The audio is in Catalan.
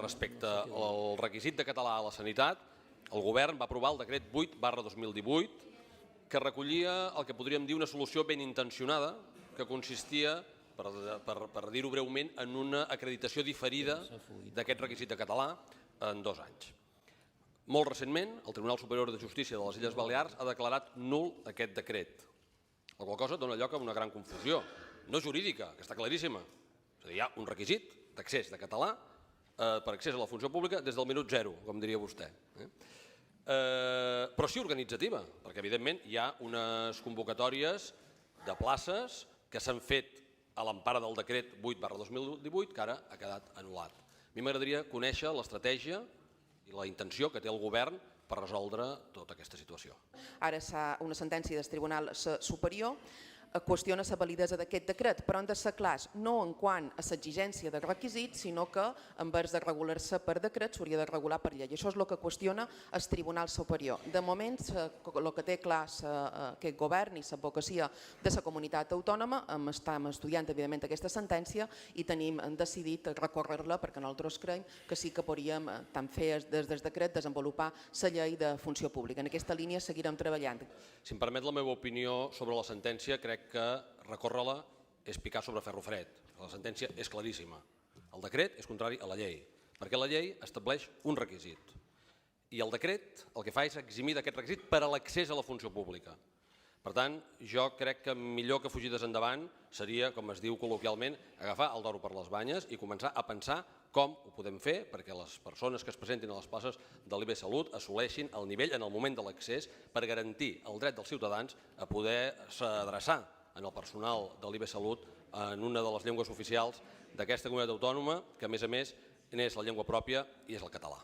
Respecte al requisit de català a la sanitat, el govern va aprovar el decret 8/2018 que recollia el que podríem dir una solució ben intencionada que consistia, per dir-ho breument, en una acreditació diferida d'aquest requisit de català en 2 anys. Molt recentment, el Tribunal Superior de Justícia de les Illes Balears ha declarat nul aquest decret, la qual cosa dona lloc a una gran confusió, no jurídica, que està claríssima. És a dir, hi ha un requisit d'accés de català per accés a la funció pública des del minut zero, com diria vostè. Però sí organitzativa, perquè evidentment hi ha unes convocatòries de places que s'han fet a l'empara del decret 8/2018 que ara ha quedat anul·lat. A mi m'agradaria conèixer l'estratègia i la intenció que té el govern per resoldre tota aquesta situació. Ara una sentència del Tribunal Superior qüestiona la validesa d'aquest decret, però han de ser clars no en quant a l'exigència de requisits, sinó que en vez de regular-se per decret s'hauria de regular per llei. Això és el que qüestiona el Tribunal Superior. De moment, el que té clar aquest govern i l'advocacia de la comunitat autònoma, estem estudiant evidentment aquesta sentència i tenim decidit recórrer-la perquè nosaltres creiem que sí que podríem tant fer des del decret desenvolupar la llei de funció pública. En aquesta línia seguirem treballant. Si em permet la meva opinió sobre la sentència, crec que recórrer-la és picar sobre ferro fred. La sentència és claríssima. El decret és contrari a la llei, perquè la llei estableix un requisit. I el decret el que fa és eximir d'aquest requisit per a l'accés a la funció pública. Per tant, jo crec que millor que fugides endavant seria, com es diu col·loquialment, agafar el toro per les banyes i començar a pensar com ho podem fer perquè les persones que es presentin a les places de l'IB Salut assoleixin el nivell en el moment de l'accés per garantir el dret dels ciutadans a poder-se adreçar en el personal de l'IB Salut en una de les llengües oficials d'aquesta comunitat autònoma que, a més, n'és la llengua pròpia i és el català.